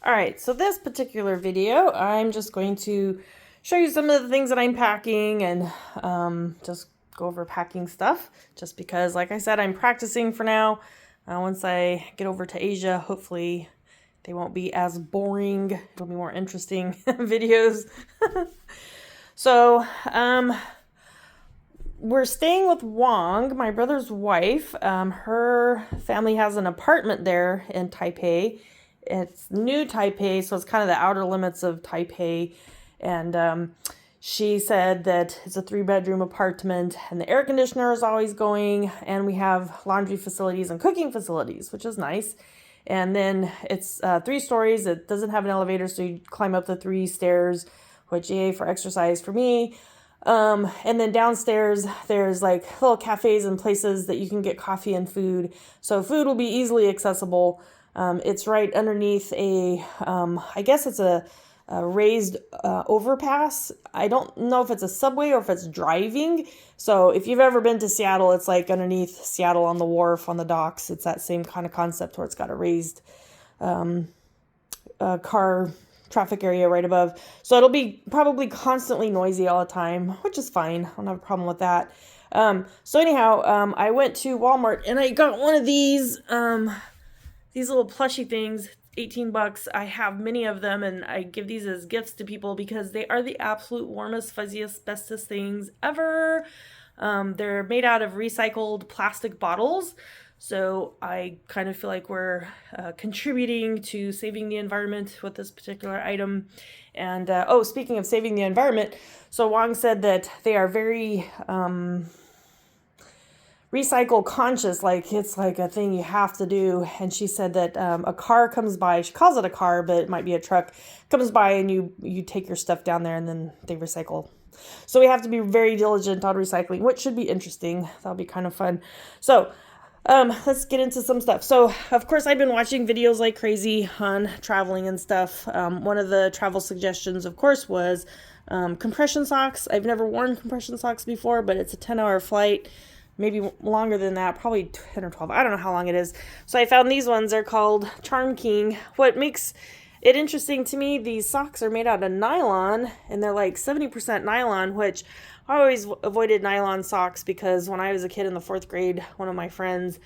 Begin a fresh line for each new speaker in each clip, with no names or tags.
All right, so this particular video, I'm just going to show you some of the things that I'm packing and just go over packing stuff, just because, like I said, I'm practicing for now. Once I get over to Asia, hopefully they won't be as boring. It'll be more interesting videos. So, we're staying with Wong, my brother's wife. Her family has an apartment there in Taipei. It's new Taipei, so it's kind of the outer limits of Taipei. And she said that it's a 3-bedroom apartment, and the air conditioner is always going, and we have laundry facilities and cooking facilities, which is nice. And then it's 3 stories. It doesn't have an elevator, so you climb up the 3 stairs, which yay for exercise for me. And then downstairs, there's like little cafes and places that you can get coffee and food. So food will be easily accessible. It's right underneath I guess it's a raised overpass. I don't know if it's a subway or if it's driving. So if you've ever been to Seattle, it's like underneath Seattle on the wharf, on the docks. It's that same kind of concept where it's got a raised car traffic area right above. So it'll be probably constantly noisy all the time, which is fine. I don't have a problem with that. So anyhow, I went to Walmart and I got one of these little plushy things, $18. I have many of them and I give these as gifts to people because they are the absolute warmest, fuzziest, bestest things ever. They're made out of recycled plastic bottles. So I kind of feel like we're contributing to saving the environment with this particular item. And speaking of saving the environment, so Wong said that they are very recycle conscious, like it's like a thing you have to do. And she said that a car comes by, she calls it a car, but it might be a truck, comes by and you take your stuff down there and then they recycle. So we have to be very diligent on recycling, which should be interesting. That'll be kind of fun. So let's get into some stuff. So, of course, I've been watching videos like crazy on traveling and stuff. One of the travel suggestions, of course, was compression socks. I've never worn compression socks before, but it's a 10-hour flight, maybe longer than that, probably 10 or 12. I don't know how long it is. So I found these ones. They're called Charm King. What makes it interesting to me, these socks are made out of nylon, and they're like 70% nylon, which I always avoided nylon socks because when I was a kid in the 4th grade, one of my friends,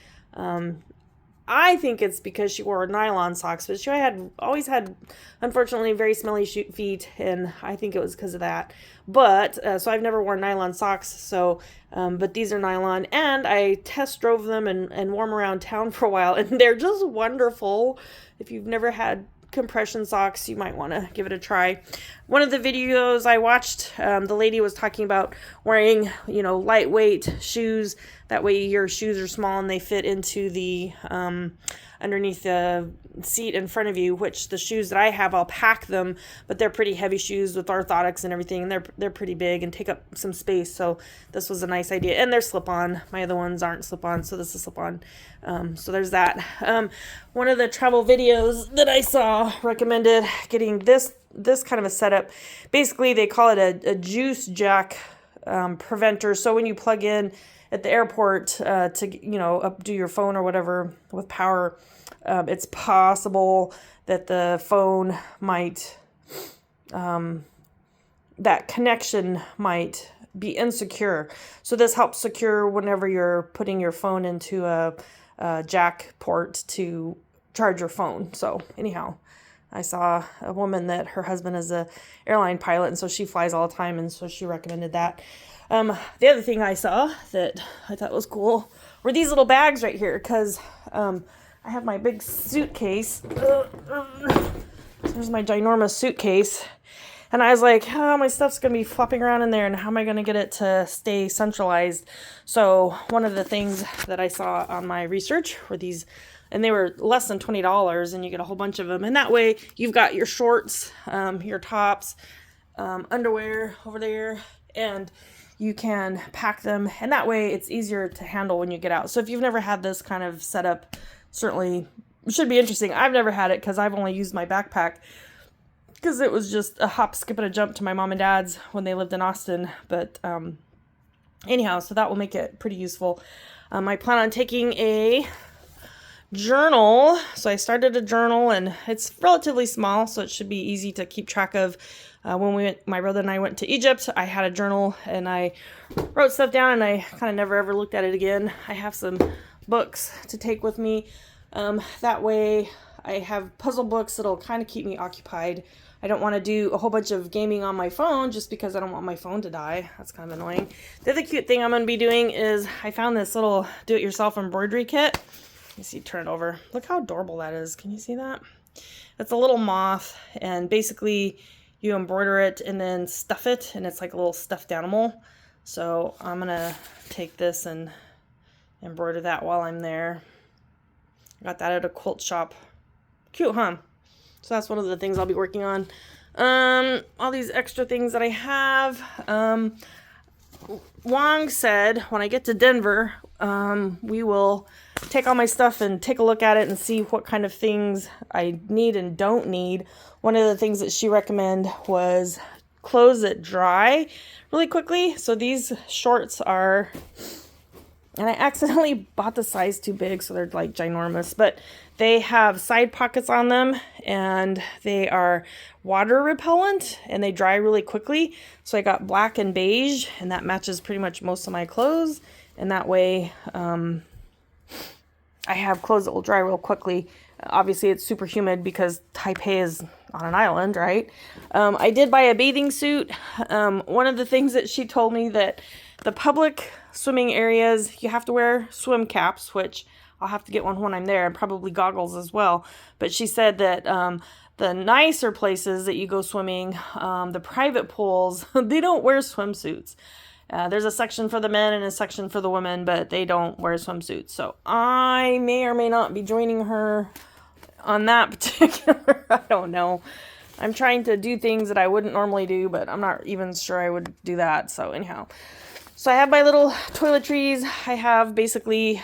I think it's because she wore nylon socks, but she always had, unfortunately, very smelly feet, and I think it was because of that. But, so I've never worn nylon socks, so, but these are nylon, and I test drove them and wore them around town for a while, and they're just wonderful. If you've never had compression socks, you might want to give it a try. One of the videos I watched, the lady was talking about wearing, lightweight shoes. That way your shoes are small and they fit into the underneath the seat in front of you, which the shoes that I have, I'll pack them, but they're pretty heavy shoes with orthotics and everything, and they're pretty big and take up some space, so this was a nice idea. And they're slip-on. My other ones aren't slip-on, so this is slip-on. So there's that. One of the travel videos that I saw recommended getting this kind of a setup. Basically, they call it a juice jack preventer, so when you plug in at the airport to do your phone or whatever with power, it's possible that the phone might that connection might be insecure. So this helps secure whenever you're putting your phone into a jack port to charge your phone. So anyhow, I saw a woman that her husband is a airline pilot, and so she flies all the time, and so she recommended that. The other thing I saw that I thought was cool were these little bags right here, because I have my big suitcase. There's my ginormous suitcase. And I was like, oh, my stuff's going to be flopping around in there, and how am I going to get it to stay centralized? So one of the things that I saw on my research were these, and they were less than $20, and you get a whole bunch of them. And that way you've got your shorts, your tops, underwear over there, and you can pack them, and that way it's easier to handle when you get out. So if you've never had this kind of setup, certainly it should be interesting. I've never had it because I've only used my backpack because it was just a hop, skip, and a jump to my mom and dad's when they lived in Austin. But anyhow, so that will make it pretty useful. I plan on taking a journal. So I started a journal, and it's relatively small, so it should be easy to keep track of. When my brother and I went to Egypt, I had a journal and I wrote stuff down, and I kind of never ever looked at it again. I have some books to take with me. That way I have puzzle books that'll kind of keep me occupied. I don't want to do a whole bunch of gaming on my phone just because I don't want my phone to die. That's kind of annoying. The other cute thing I'm going to be doing is I found this little do-it-yourself embroidery kit. Let me see, turn it over. Look how adorable that is. Can you see that? It's a little moth, and basically you embroider it and then stuff it, and it's like a little stuffed animal. So I'm going to take this and embroider that while I'm there. I got that at a quilt shop. Cute, huh? So that's one of the things I'll be working on. All these extra things that I have. Wong said when I get to Denver, we will take all my stuff and take a look at it and see what kind of things I need and don't need. One of the things that she recommended was clothes that dry really quickly. So these shorts are, and I accidentally bought the size too big, so they're like ginormous, but they have side pockets on them, and they are water repellent, and they dry really quickly. So I got black and beige, and that matches pretty much most of my clothes. And that way, I have clothes that will dry real quickly. Obviously, it's super humid because Taipei is on an island, right? I did buy a bathing suit. One of the things that she told me that the public swimming areas, you have to wear swim caps, which I'll have to get one when I'm there, and probably goggles as well. But she said that the nicer places that you go swimming, the private pools, they don't wear swimsuits. There's a section for the men and a section for the women, but they don't wear swimsuits. So I may or may not be joining her on that particular, I don't know. I'm trying to do things that I wouldn't normally do, but I'm not even sure I would do that. So anyhow. So I have my little toiletries. I have basically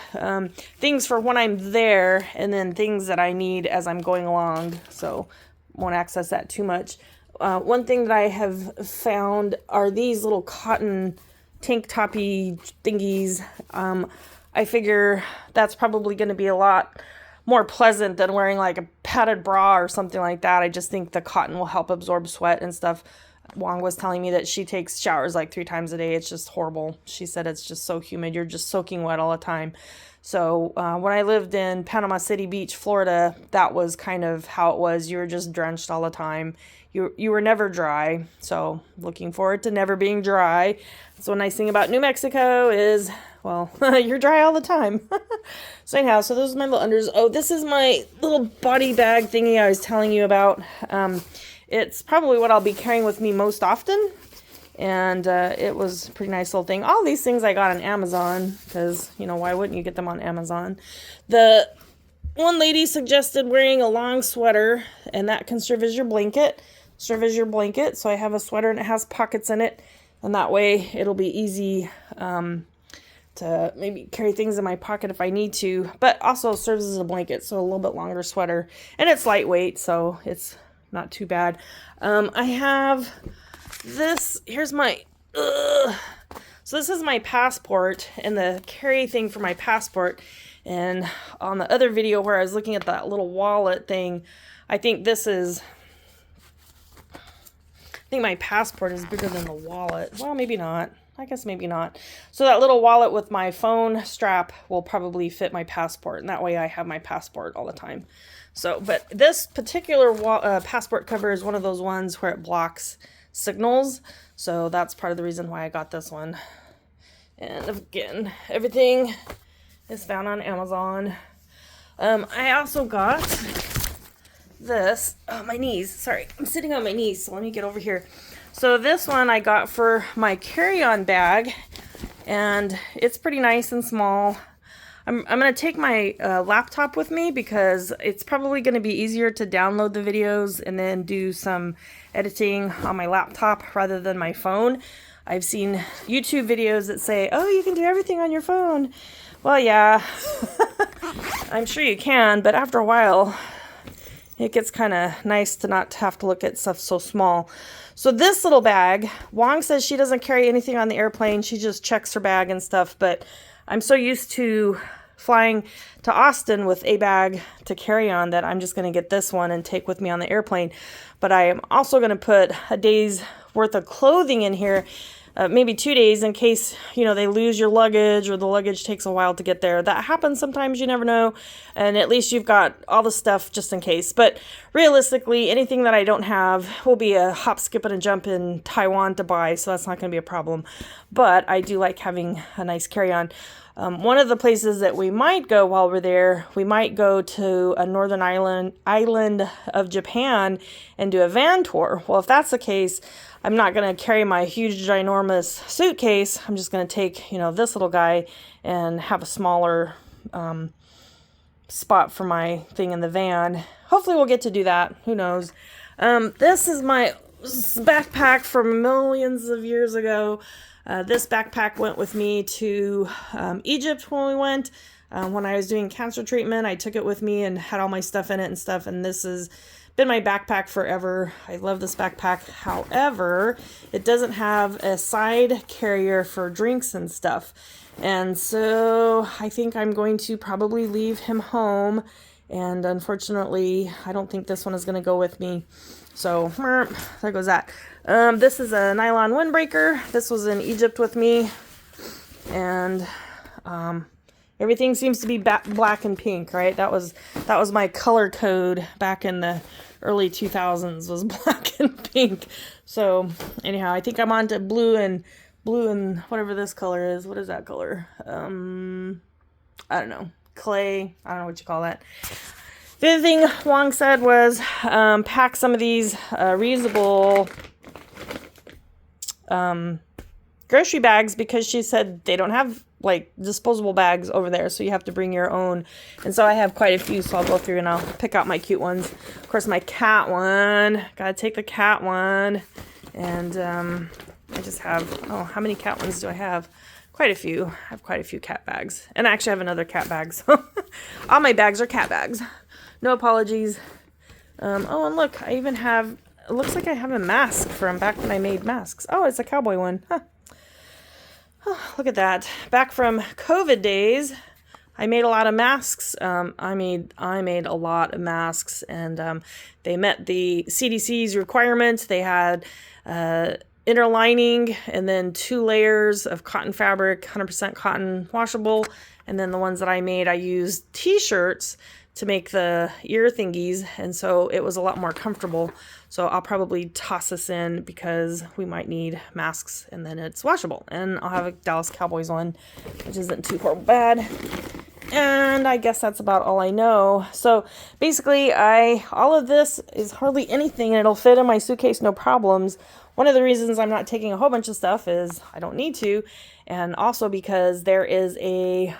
things for when I'm there, and then things that I need as I'm going along. So won't access that too much. One thing that I have found are these little cotton tank toppy thingies. I figure that's probably going to be a lot more pleasant than wearing like a padded bra or something like that. I just think the cotton will help absorb sweat and stuff. Wong was telling me that she takes showers like 3 times a day. It's just horrible. She said it's just so humid. You're just soaking wet all the time. So when I lived in Panama City Beach, Florida, that was kind of how it was. You were just drenched all the time. You were never dry. So looking forward to never being dry. So one nice thing about New Mexico is, well, you're dry all the time. So anyhow, so those are my little unders. Oh, this is my little body bag thingy I was telling you about. It's probably what I'll be carrying with me most often. And it was a pretty nice little thing. All these things I got on Amazon because, you know, why wouldn't you get them on Amazon? The one lady suggested wearing a long sweater, and that can serve as your blanket. So I have a sweater and it has pockets in it. And that way it'll be easy to maybe carry things in my pocket if I need to. But also serves as a blanket, so a little bit longer sweater. And it's lightweight, so it's not too bad. I have this. Here's my so this is my passport and the carry thing for my passport. And on the other video where I was looking at that little wallet thing, I think my passport is bigger than the wallet. Well, maybe not. I guess maybe not. So that little wallet with my phone strap will probably fit my passport, and that way I have my passport all the time. So, but this particular passport cover is one of those ones where it blocks signals. So that's part of the reason why I got this one. And again, everything is found on Amazon. I also got this. Oh, my knees. Sorry, I'm sitting on my knees, so let me get over here. So this one I got for my carry-on bag, and it's pretty nice and small. I'm going to take my laptop with me because it's probably going to be easier to download the videos and then do some editing on my laptop rather than my phone. I've seen YouTube videos that say, oh, you can do everything on your phone. Well, yeah, I'm sure you can, but after a while, it gets kind of nice to not have to look at stuff so small. So this little bag, Wong says she doesn't carry anything on the airplane. She just checks her bag and stuff, but I'm so used to flying to Austin with a bag to carry on that I'm just going to get this one and take with me on the airplane. But I am also going to put a day's worth of clothing in here, maybe 2 days, in case, they lose your luggage or the luggage takes a while to get there. That happens sometimes, you never know. And at least you've got all the stuff just in case. But realistically, anything that I don't have will be a hop, skip, and a jump in Taiwan to buy. So that's not going to be a problem. But I do like having a nice carry-on. One of the places that we might go while we're there, we might go to a northern island of Japan and do a van tour. Well, if that's the case, I'm not going to carry my huge, ginormous suitcase. I'm just going to take, this little guy and have a smaller spot for my thing in the van. Hopefully we'll get to do that. Who knows? This is my backpack from millions of years ago. This backpack went with me to Egypt when we went. When I was doing cancer treatment, I took it with me and had all my stuff in it and stuff. And this has been my backpack forever. I love this backpack. However, it doesn't have a side carrier for drinks and stuff. And so I think I'm going to probably leave him home. And unfortunately, I don't think this one is going to go with me. So there goes that. This is a nylon windbreaker. This was in Egypt with me. And everything seems to be black and pink, right? That was my color code back in the early 2000s, was black and pink. So anyhow, I think I'm on to blue and whatever this color is. What is that color? I don't know. Clay. I don't know what you call that. The other thing Wong said was pack some of these reusable grocery bags, because she said they don't have disposable bags over there, so you have to bring your own. And so I have quite a few, so I'll go through and I'll pick out my cute ones. Of course, my cat one. Gotta take the cat one. And I just have, how many cat ones do I have? Quite a few. I have quite a few cat bags. And I actually have another cat bag, so all my bags are cat bags. No apologies. And look, I even have, it looks like I have a mask from back when I made masks. Oh, it's a cowboy one. Huh. Oh, look at that. Back from COVID days, I made a lot of masks. I made a lot of masks, and they met the CDC's requirements. They had inner lining and then 2 layers of cotton fabric, 100% cotton, washable. And then the ones that I made, I used t-shirts to make the ear thingies, and so it was a lot more comfortable. So I'll probably toss this in because we might need masks, and then it's washable. And I'll have a Dallas Cowboys one, which isn't too horrible bad. And I guess that's about all I know. So basically, all of this is hardly anything, and it'll fit in my suitcase no problems. One of the reasons I'm not taking a whole bunch of stuff is I don't need to, and also because there is a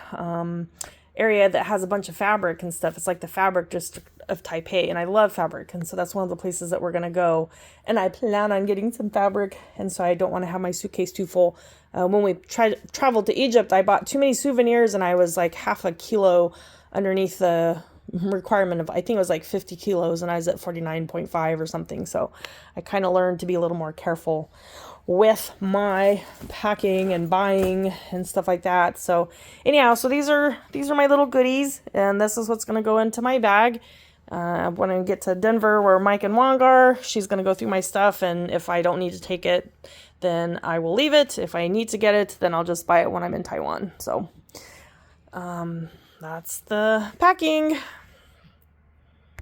area that has a bunch of fabric and stuff. It's like the fabric district of Taipei, and I love fabric, and so that's one of the places that we're gonna go. And I plan on getting some fabric, and so I don't want to have my suitcase too full. When we traveled to Egypt, I bought too many souvenirs, and I was like half a kilo underneath the requirement of, I think it was like 50 kilos, and I was at 49.5 or something. So I kind of learned to be a little more careful with my packing and buying and stuff like that. So anyhow, so these are my little goodies, and this is what's going to go into my bag. When I get to Denver, where Mike and Wong are, she's going to go through my stuff, and if I don't need to take it, then I will leave it. If I need to get it, then I'll just buy it when I'm in Taiwan. So that's the packing.